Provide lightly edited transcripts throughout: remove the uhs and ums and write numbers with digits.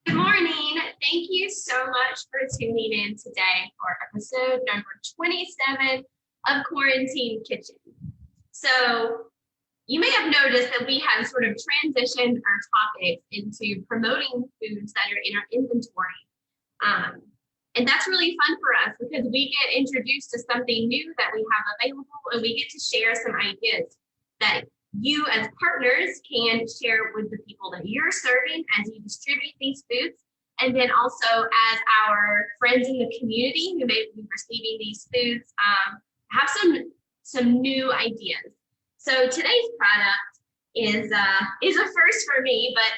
Good morning. Thank you so much for tuning in today for episode number 27 of Quarantine Kitchen. So you may have noticed that we have sort of transitioned our topics into promoting foods that are in our inventory. And that's really fun for us because we get introduced to something new that we have available, and we get to share some ideas that you as partners can share with the people that you're serving as you distribute these foods. And then also as our friends in the community who may be receiving these foods have some new ideas. So today's product is a first for me, but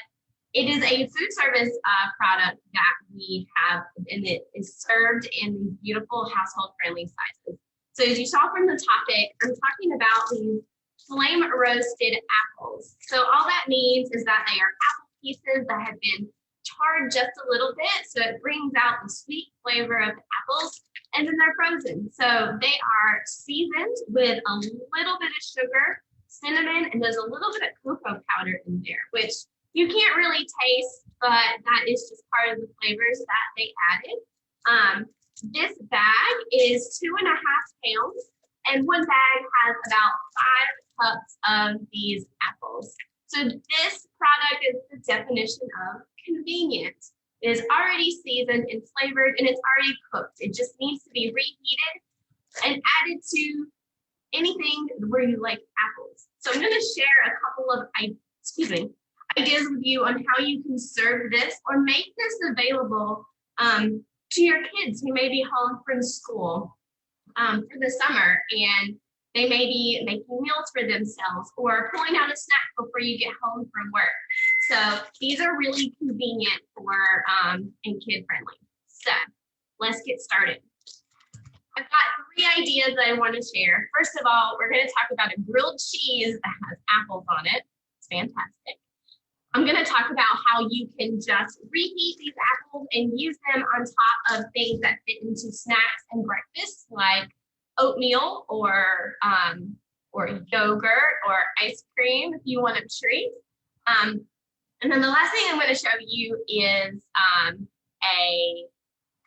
it is a food service product that we have, and it is served in these beautiful household friendly sizes. So as you saw from the topic, I'm talking about these flame roasted apples. So all that means is that they are apple pieces that have been charred just a little bit, so it brings out the sweet flavor of the apples, and then they're frozen. So they are seasoned with a little bit of sugar, cinnamon, and there's a little bit of cocoa powder in there, which you can't really taste, but that is just part of the flavors that they added. This bag is 2.5 pounds, and one bag has about 5 cups of these apples. So this product is the definition of convenient. It is already seasoned and flavored, and it's already cooked. It just needs to be reheated and added to anything where you like apples. So I'm going to share a couple of ideas with you on how you can serve this or make this available to your kids who may be home from school for the summer, and they may be making meals for themselves or pulling out a snack before you get home from work. So these are really convenient for and kid friendly. So let's get started. I've got 3 ideas that I want to share. First of all, we're going to talk about a grilled cheese that has apples on it. It's fantastic. I'm going to talk about how you can just reheat these apples and use them on top of things that fit into snacks and breakfast, like oatmeal or yogurt or ice cream if you want a treat. And then the last thing I'm going to show you is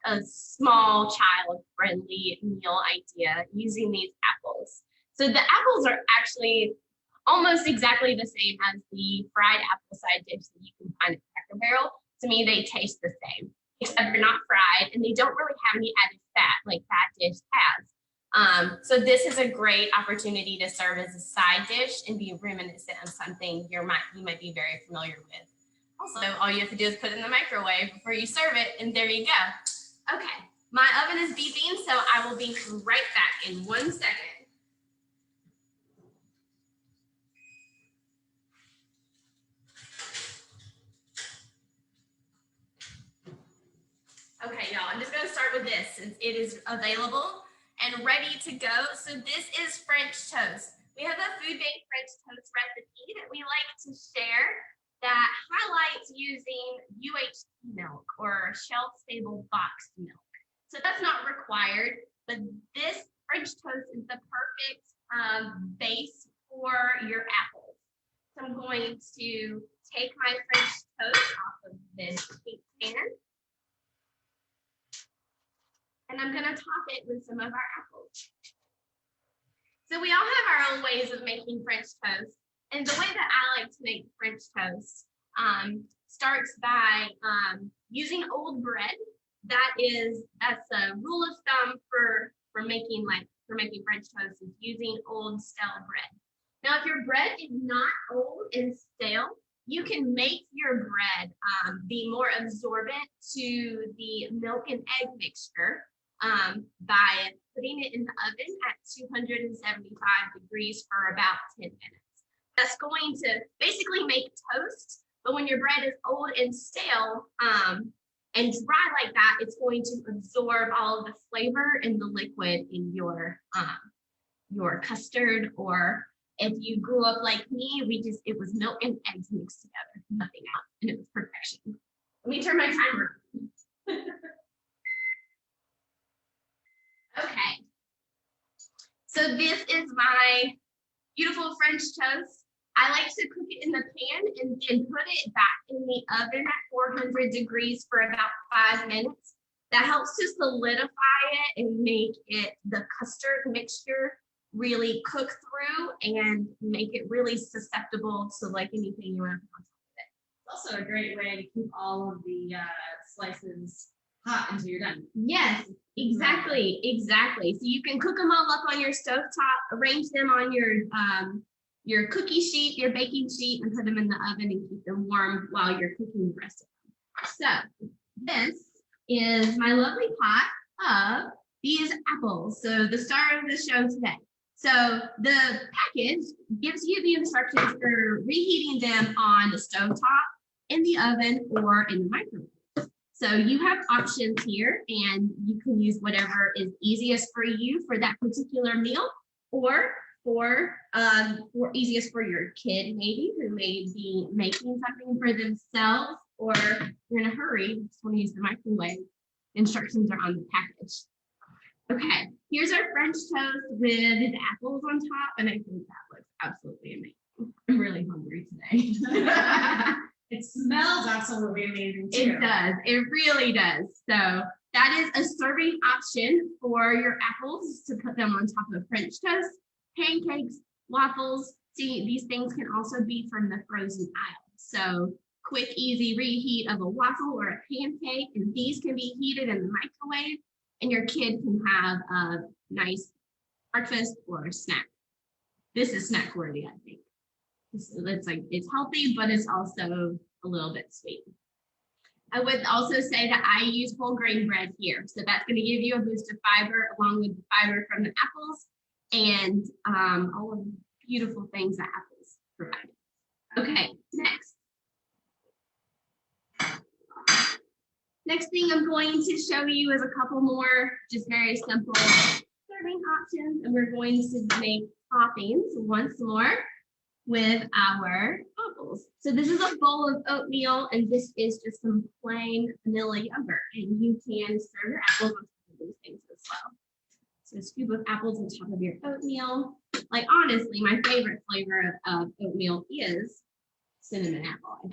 a small child-friendly meal idea using these apples. So the apples are actually almost exactly the same as the fried apple side dish that you can find at Cracker Barrel. To me, they taste the same, except they're not fried and they don't really have any added fat like that dish has. So this is a great opportunity to serve as a side dish and be reminiscent of something you might be very familiar with. Also, all you have to do is put it in the microwave before you serve it, and there you go. Okay, my oven is beeping, so I will be right back in 1 second. Okay, y'all, I'm just going to start with this since it is available and ready to go. So this is French toast. We have a food-based French toast recipe that we like to share that highlights using UHT milk or shelf-stable boxed milk. So that's not required, but this French toast is the perfect base for your apples. So I'm going to take my French toast off of this heat pan, and I'm going to top it with some of our apples. So we all have our own ways of making French toast. And the way that I like to make French toast starts by using old bread. That's a rule of thumb for making French toast, is using old stale bread. Now, if your bread is not old and stale, you can make your bread be more absorbent to the milk and egg mixture by putting it in the oven at 275 degrees for about 10 minutes. That's going to basically make toast, but when your bread is old and stale and dry like that, it's going to absorb all of the flavor and the liquid in your custard. Or if you grew up like me, it was milk and eggs mixed together, nothing else, and it was perfection. Let me turn my timer on. Okay, so this is my beautiful French toast. I like to cook it in the pan and then put it back in the oven at 400 degrees for about 5 minutes. That helps to solidify it and make it the custard mixture really cook through and make it really susceptible to like anything you want to put on top of it. It's also a great way to keep all of the slices hot until you're done. Yes, exactly. So you can cook them all up on your stovetop, arrange them on your cookie sheet, your baking sheet, and put them in the oven and keep them warm while you're cooking the rest of them. So this is my lovely pot of these apples. So the star of the show today. So the package gives you the instructions for reheating them on the stovetop, in the oven, or in the microwave. So you have options here, and you can use whatever is easiest for you for that particular meal, or for easiest for your kid maybe, who may be making something for themselves, or you're in a hurry, just want to use the microwave. Instructions are on the package. Okay, here's our French toast with the apples on top, and I think that looks absolutely amazing. I'm really hungry today. It smells absolutely amazing too. It does. It really does. So that is a serving option for your apples, to put them on top of French toast, pancakes, waffles. See, these things can also be from the frozen aisle. So quick, easy reheat of a waffle or a pancake, and these can be heated in the microwave, and your kid can have a nice breakfast or a snack. This is snack worthy, I think. It's healthy, but it's also a little bit sweet. I would also say that I use whole grain bread here. So that's going to give you a boost of fiber, along with the fiber from the apples and all of the beautiful things that apples provide. Okay, next. Next thing I'm going to show you is a couple more just very simple serving options, and we're going to make toppings once more with our apples. So this is a bowl of oatmeal, and this is just some plain vanilla yogurt, and you can serve your apples on top of these things as well. So a scoop of apples on top of your oatmeal. Like, honestly, my favorite flavor of oatmeal is cinnamon apple,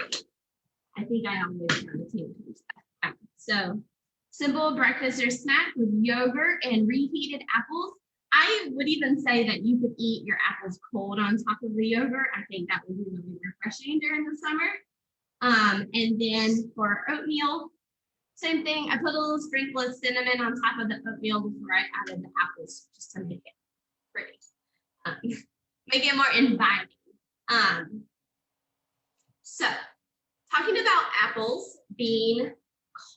I think I always gravitate towards that. So simple breakfast or snack with yogurt and reheated apples. I would even say that you could eat your apples cold on top of the yogurt. I think that would be really refreshing during the summer. And then for oatmeal, same thing. I put a little sprinkle of cinnamon on top of the oatmeal before I added the apples, just to make it pretty, make it more inviting. So talking about apples being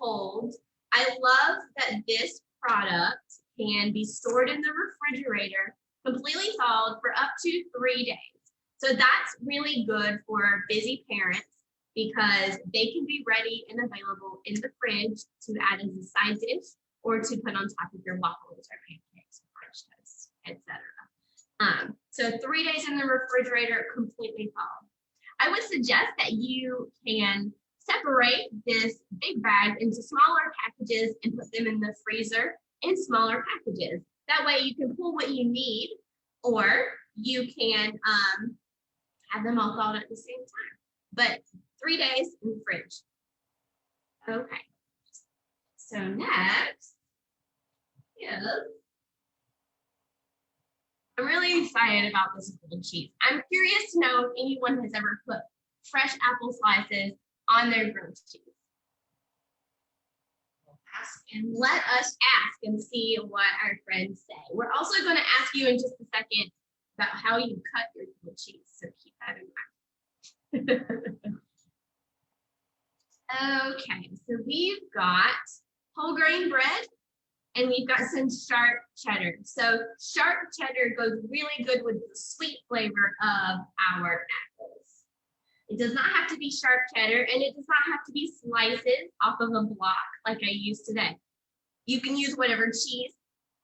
cold, I love that this product can be stored in the refrigerator completely thawed for up to 3 days. So that's really good for busy parents, because they can be ready and available in the fridge to add as a side dish, or to put on top of your waffles or pancakes, French toast, etc. So 3 days in the refrigerator, completely thawed. I would suggest that you can separate this big bag into smaller packages and put them in the freezer in smaller packages. That way you can pull what you need, or you can have them all thawed at the same time. But 3 days in the fridge. Okay. So next is, I'm really excited about this grilled cheese. I'm curious to know if anyone has ever put fresh apple slices on their grilled cheese. And let us ask and see what our friends say. We're also going to ask you in just a second about how you cut your grilled cheese, so keep that in mind. Okay, so we've got whole grain bread, and we've got some sharp cheddar. So sharp cheddar goes really good with the sweet flavor of our apples. It does not have to be sharp cheddar, and it does not have to be slices off of a block like I used today. You can use whatever cheese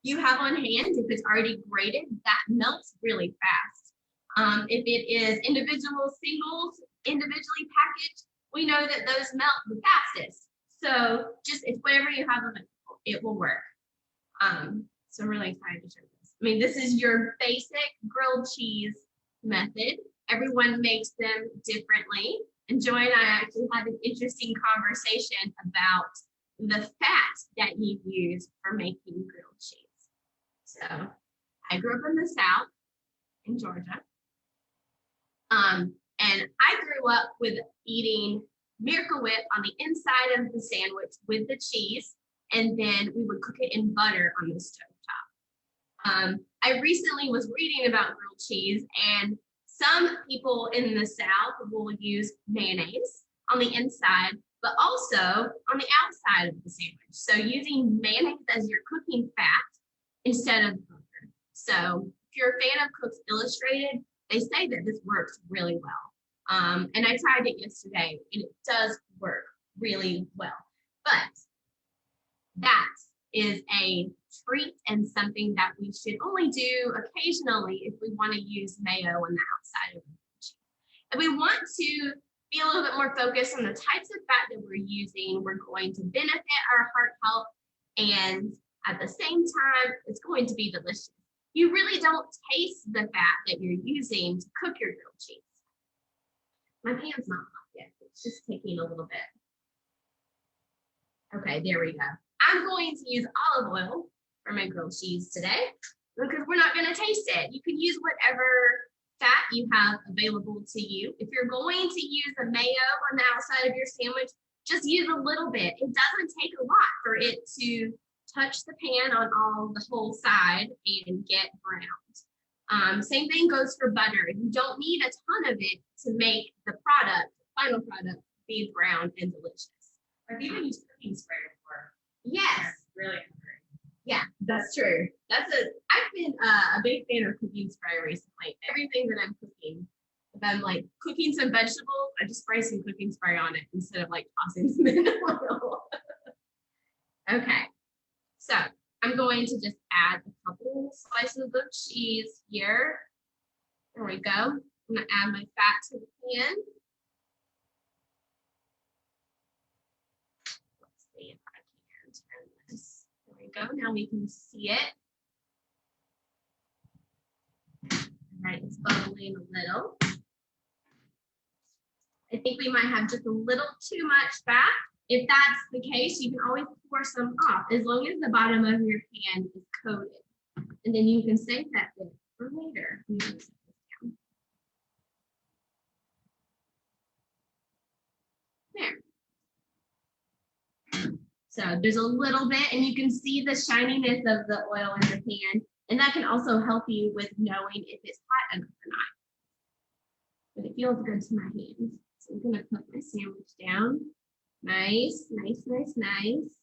you have on hand. If it's already grated, that melts really fast. If it is individual singles, individually packaged, we know that those melt the fastest. So just, it's whatever you have available, it will work. So I'm really excited to show this. I mean, this is your basic grilled cheese method. Everyone makes them differently, And Joy and I actually had an interesting conversation about the fat that you use for making grilled cheese. So I grew up in the South in Georgia. And I grew up with eating Miracle Whip on the inside of the sandwich with the cheese, and then we would cook it in butter on the stovetop. I recently was reading about grilled cheese, and some people in the South will use mayonnaise on the inside, but also on the outside of the sandwich. So using mayonnaise as your cooking fat instead of butter. So if you're a fan of Cooks Illustrated, they say that this works really well. And I tried it yesterday, and it does work really well. But that is a treat and something that we should only do occasionally if we want to use mayo on the outside of the cheese. If we want to be a little bit more focused on the types of fat that we're using, we're going to benefit our heart health, and at the same time, it's going to be delicious. You really don't taste the fat that you're using to cook your grilled cheese. My pan's not hot yet. It's just taking a little bit. Okay, there we go. I'm going to use olive oil for my grilled cheese today because we're not going to taste it. You can use whatever fat you have available to you. If you're going to use a mayo on the outside of your sandwich, just use a little bit. It doesn't take a lot for it to touch the pan on the whole side and get browned. Same thing goes for butter. You don't need a ton of it to make the final product, be brown and delicious. I've even used cooking spray before. Yes. Really hungry. Yeah, that's true. I've been a big fan of cooking spray recently. Everything that I'm cooking, if I'm like cooking some vegetables, I just spray some cooking spray on it instead of like tossing them in the oil. Okay, so I'm going to just add a couple slices of cheese here. There we go. I'm gonna add my fat to the pan. Let's see if I can turn this. There we go. Now we can see it. All right, it's bubbling a little. I think we might have just a little too much fat. If that's the case, you can always pour some off as long as the bottom of your pan is coated. And then you can save that bit for later. There. So there's a little bit, and you can see the shininess of the oil in the pan. And that can also help you with knowing if it's hot enough or not. But it feels good to my hands. So I'm gonna put my sandwich down. Nice, nice, nice, nice.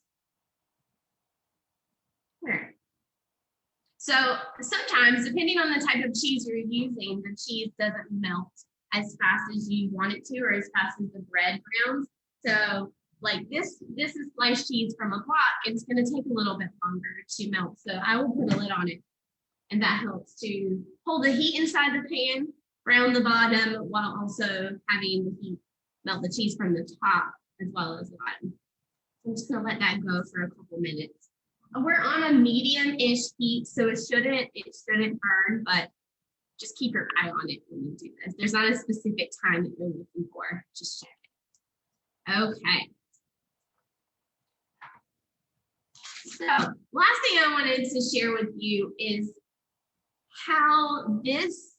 There. So sometimes, depending on the type of cheese you're using, the cheese doesn't melt as fast as you want it to, or as fast as the bread browns. So like this is sliced cheese from a block, and it's gonna take a little bit longer to melt. So I will put a lid on it, and that helps to hold the heat inside the pan, brown the bottom, while also having the heat melt the cheese from the top as well as the bottom. I'm just gonna let that go for a couple minutes. We're on a medium-ish heat, so it shouldn't burn, but just keep your eye on it when you do this. There's not a specific time that you're looking for. Just check it. Okay. So last thing I wanted to share with you is how this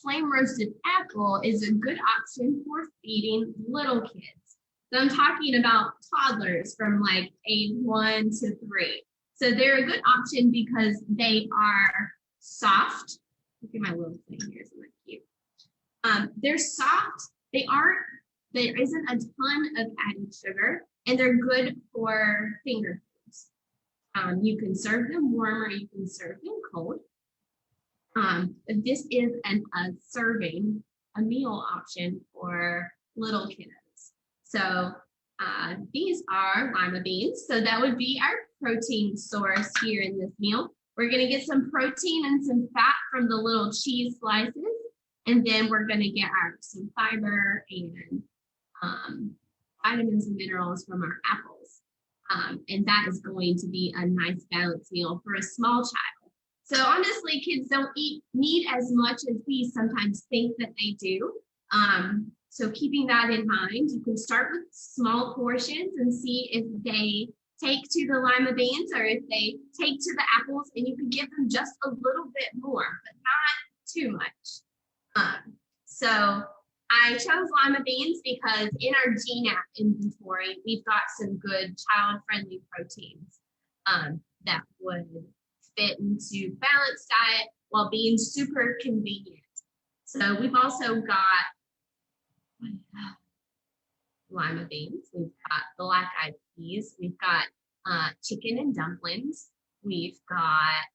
flame roasted apple is a good option for feeding little kids. So I'm talking about toddlers from like age 1 to 3. So they're a good option because they are soft. Look at my little thing here, isn't that cute? They're soft. There isn't a ton of added sugar, and they're good for finger foods. You can serve them warm or you can serve them cold. This is a meal option for little kiddos. So these are lima beans. So that would be our protein source here in this meal. We're gonna get some protein and some fat from the little cheese slices. And then we're gonna get some fiber and vitamins and minerals from our apples. And that is going to be a nice balanced meal for a small child. So honestly, kids don't need as much as we sometimes think that they do. So keeping that in mind, you can start with small portions and see if they take to the lima beans or if they take to the apples, and you can give them just a little bit more, but not too much. So I chose lima beans because in our GNAP inventory, we've got some good child-friendly proteins that would fit into balanced diet while being super convenient. So we've also got lima beans, we've got black-eyed peas, we've got chicken and dumplings, we've got,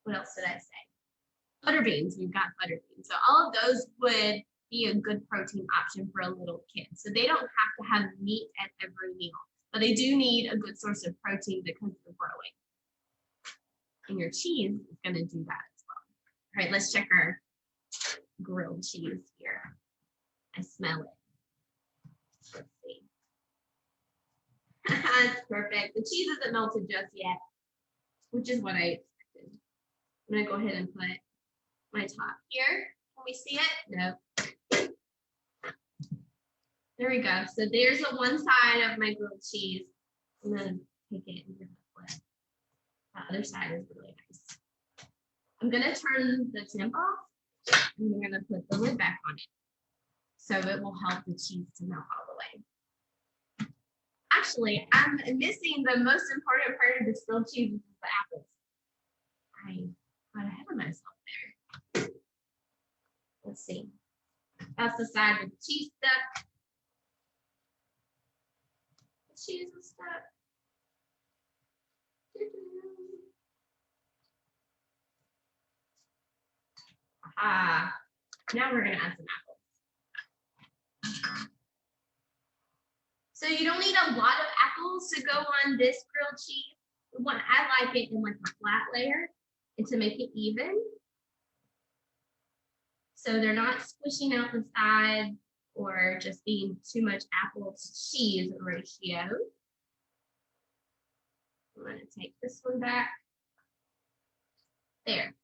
what else did I say? Butter beans, we've got butter beans. So all of those would be a good protein option for a little kid. So they don't have to have meat at every meal, but they do need a good source of protein because they're growing. And your cheese is going to do that as well. All right, let's check our grilled cheese here. I smell it. Let's see. That's perfect. The cheese isn't melted just yet, which is what I expected. I'm going to go ahead and put my top here. Can we see it? No. There we go. So there's the one side of my grilled cheese. I'm going to take it and give it a flip. The other side is really nice. I'm going to turn the temp off, and I'm going to put the lid back on it. So it will help the cheese to melt all the way. Actually, I'm missing the most important part of this grilled cheese, which is the apples. I got ahead of myself there. Let's see. That's the side with the cheese stuck. The cheese is stuck. Aha. Now we're going to add some apples. So you don't need a lot of apples to go on this grilled cheese. I like it in like a flat layer and to make it even. So they're not squishing out the side or just being too much apple to cheese ratio. I'm going to take this one back. There.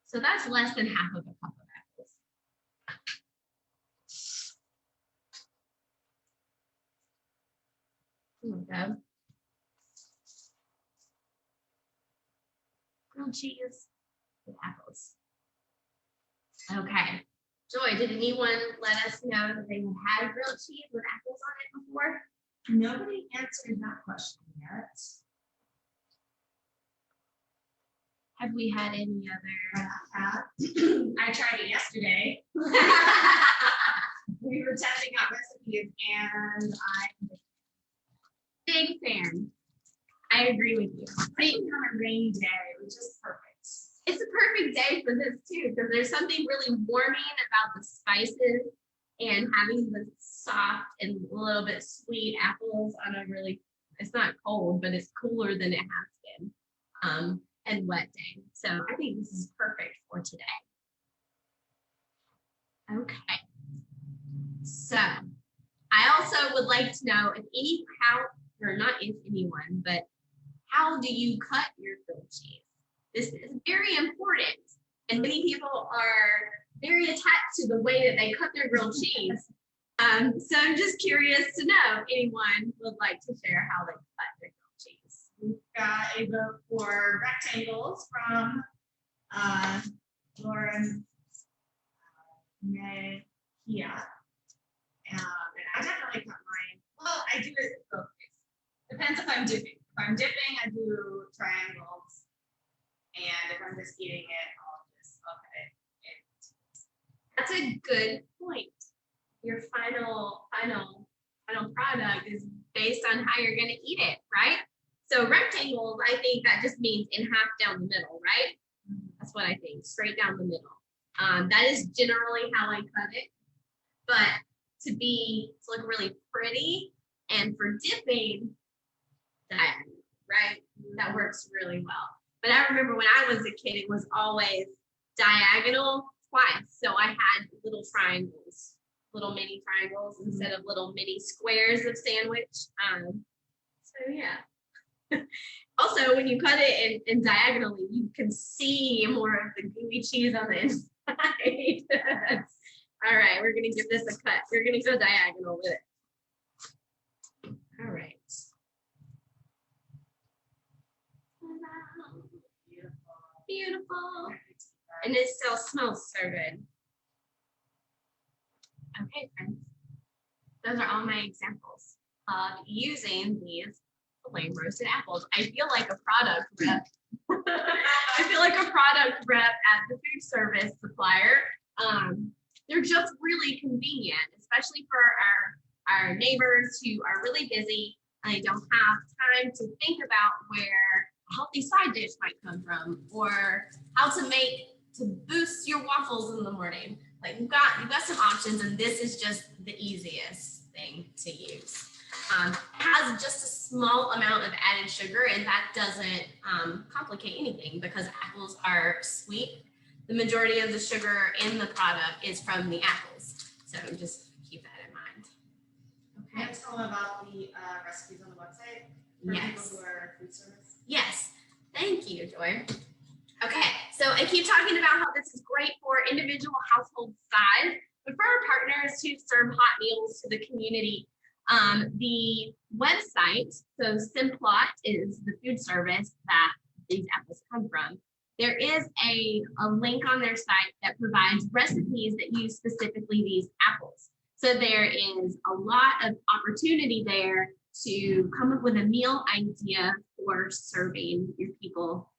So that's less than half of a cup of apples. There we go. Grilled cheese with apples. Okay. Joy, did anyone let us know that they had grilled cheese with apples on it before? Nobody answered that question yet. Have we had any other? I tried it yesterday. We were testing out recipes, and I'm big fan. I agree with you. putting on a rainy day, which is perfect. It's a perfect day for this too, because there's something really warming about the spices and having the soft and a little bit sweet apples on a really, it's not cold, but it's cooler than it has been, and wet day. So I think this is perfect for today. Okay. So I also would like to know if anyone, but how do you cut your grilled cheese? This is very important, and many people are very attached to the way that they cut their grilled cheese. So I'm just curious to know if anyone would like to share how they cut their grilled cheese. We've got a vote for rectangles from Lauren Mejia. And I definitely cut mine. Well, I do it both ways. Depends if I'm dipping. If I'm dipping, I do triangles. And if I'm just eating it, I'll cut it. That's a good point. Your final product is based on how you're going to eat it, right? So rectangles, I think that just means in half down the middle, right? That's what I think, straight down the middle. That is generally how I cut it. But to look really pretty and for dipping, diagonal, right? That works really well. But I remember when I was a kid, it was always diagonal twice. So I had little triangles, little mini triangles instead of little mini squares of sandwich. So yeah. Also, when you cut it in diagonally, you can see more of the gooey cheese on the inside. All right, we're gonna give this a cut. We're gonna go diagonal with it. All right. Beautiful. Beautiful. And it still smells so good. Okay, friends. Those are all my examples of using these flame roasted apples. I feel like a product rep. I feel like a product rep at the food service supplier. They're just really convenient, especially for our neighbors who are really busy and they don't have time to think about where a healthy side dish might come from or how to boost your waffles in the morning. Like you've got some options, and this is just the easiest thing to use. It has just a small amount of added sugar, and that doesn't complicate anything because apples are sweet. The majority of the sugar in the product is from the apples, so just keep that in mind. Okay. Can you tell them about the recipes on the website for people who are food service? Yes, thank you, Joy. Okay, so I keep talking about how this is great for individual household size, but for our partners who serve hot meals to the community, the website, so Simplot is the food service that these apples come from. There is a link on their site that provides recipes that use specifically these apples. So there is a lot of opportunity there to come up with a meal idea for serving your people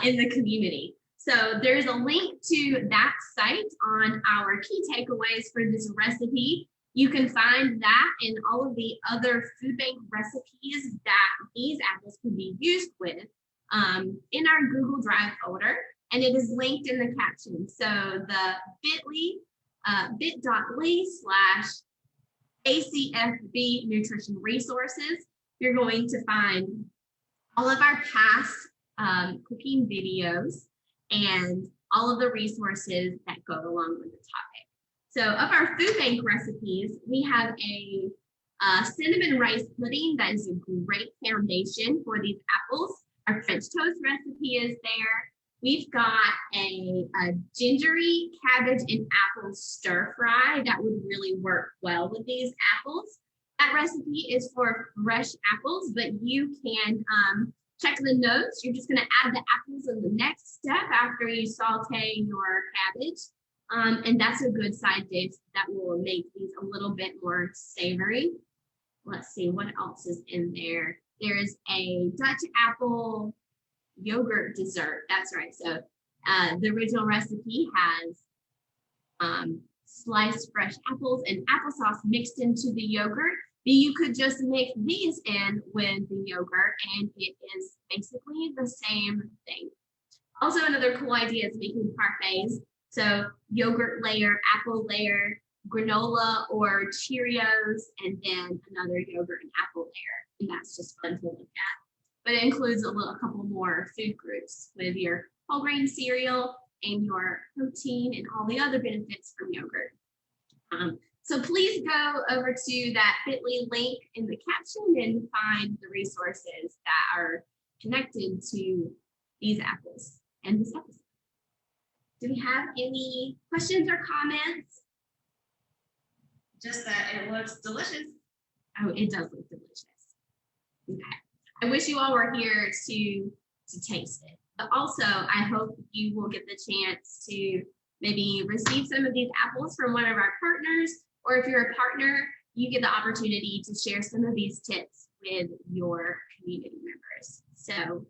in the community. So there's a link to that site on our key takeaways for this recipe. You can find that and all of the other food bank recipes that these apples can be used with in our Google Drive folder, and it is linked in the caption. So the bit.ly/ACFB Nutrition Resources, you're going to find all of our past cooking videos and all of the resources that go along with the topic. So of our food bank recipes, we have a cinnamon rice pudding that is a great foundation for these apples. Our French toast recipe is there. We've got a gingery cabbage and apple stir fry that would really work well with these apples. That recipe is for fresh apples, but you can check the notes. You're just going to add the apples in the next step after you saute your cabbage. And that's a good side dish that will make these a little bit more savory. Let's see what else is in there. There's a Dutch apple yogurt dessert. That's right. So the original recipe has sliced fresh apples and applesauce mixed into the yogurt. But you could just mix these in with the yogurt and it is basically the same thing. Also, another cool idea is making parfaits. So yogurt layer, apple layer, granola or Cheerios, and then another yogurt and apple layer. And that's just fun to look at. But it includes a couple more food groups with your whole grain cereal and your protein and all the other benefits from yogurt. So please go over to that bit.ly link in the caption and find the resources that are connected to these apples and this episode. Do we have any questions or comments? Just that it looks delicious. Oh, it does look delicious. Okay. I wish you all were here to taste it. But also, I hope you will get the chance to maybe receive some of these apples from one of our partners, or if you're a partner, you get the opportunity to share some of these tips with your community members. So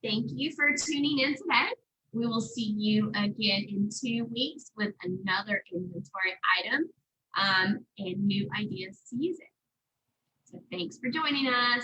thank you for tuning in today. We will see you again in 2 weeks with another inventory item and new ideas to use it. So thanks for joining us.